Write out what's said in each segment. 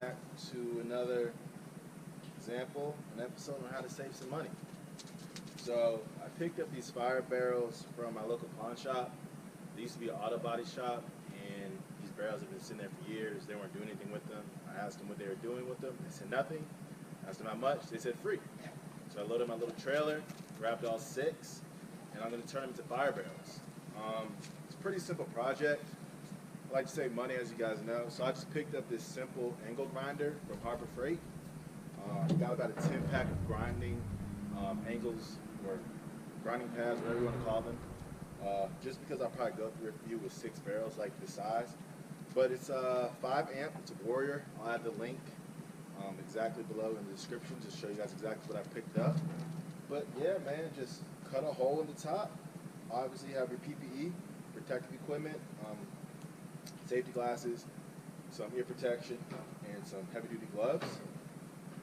Back to another an episode on how to save some money. So I picked up these fire barrels from my local pawn shop. They used to be an auto body shop, and these barrels have been sitting there for years. They weren't doing anything with them. I asked them what they were doing with them. They said nothing. I asked them how much. They said free. So I loaded my little trailer, grabbed all six, and I'm going to turn them into fire barrels. It's a pretty simple project. I like to save money, as you guys know, so I just picked up this simple angle grinder from Harbor Freight. Got about a 10-pack of grinding angles or grinding pads, whatever you want to call them. Just because I'll probably go through a few with six barrels like this size. But it's 5 amp, it's a Warrior. I'll add the link exactly below in the description to show you guys exactly what I picked up. But yeah, man, just cut a hole in the top. Obviously have your PPE, protective equipment, safety glasses, some ear protection, and some heavy-duty gloves.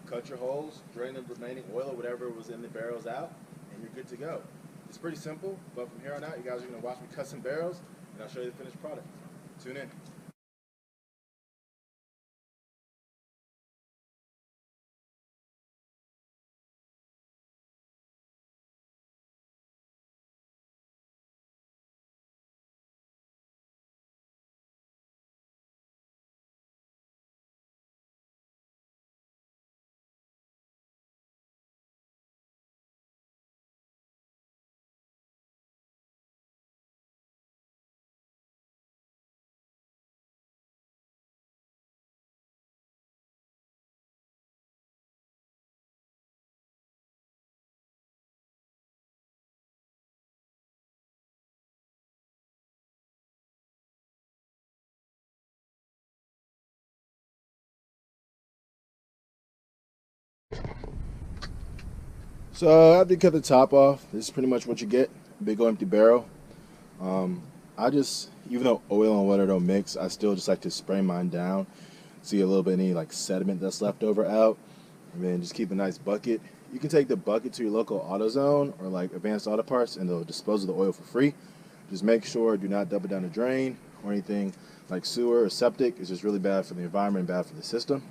Cut your holes, drain the remaining oil or whatever was in the barrels out, and you're good to go. It's pretty simple, but from here on out, you guys are going to watch me cut some barrels, and I'll show you the finished product. Tune in. So after you cut the top off, this is pretty much what you get, a big old empty barrel. I just, even though oil and water don't mix, I still just like to spray mine down, see a little bit any like sediment that's left over out, and then just keep a nice bucket. You can take the bucket to your local AutoZone or like Advanced Auto Parts and they'll dispose of the oil for free. Just make sure do not dump it down the drain or anything like sewer or septic. It's just really bad for the environment and bad for the system.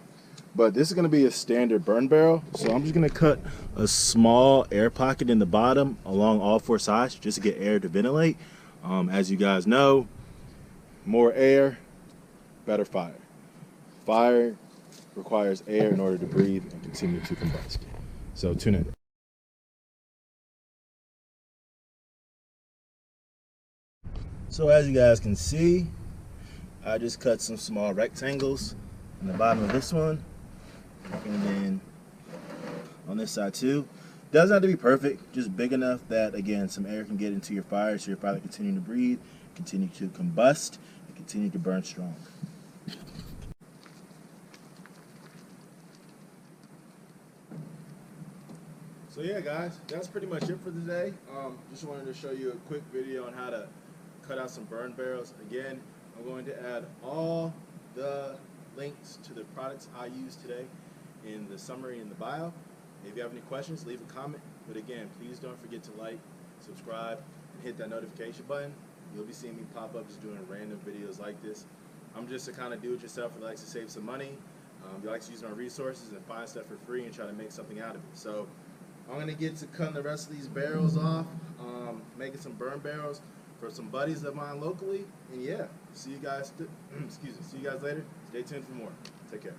But this is going to be a standard burn barrel, so I'm just going to cut a small air pocket in the bottom along all four sides just to get air to ventilate. As you guys know, more air, better fire. Fire requires air in order to breathe and continue to combust. So tune in. So as you guys can see, I just cut some small rectangles in the bottom of this one, and then on this side too. Doesn't have to be perfect, just big enough that again some air can get into your fire so your fire can continue to breathe, continue to combust, and continue to burn strong. So yeah guys, that's pretty much it for today. Just wanted to show you a quick video on how to cut out some burn barrels. Again, I'm going to add all the links to the products I used today in the summary in the bio. If you have any questions, leave a comment. But again, please don't forget to like, subscribe, and hit that notification button. You'll be seeing me pop up just doing random videos like this. I'm just a kind of do-it-yourself who likes to save some money. He likes to use my resources and find stuff for free and try to make something out of it. So I'm going to get to cutting the rest of these barrels off, making some burn barrels for some buddies of mine locally. And yeah, see you guys. See you guys later. Stay tuned for more. Take care.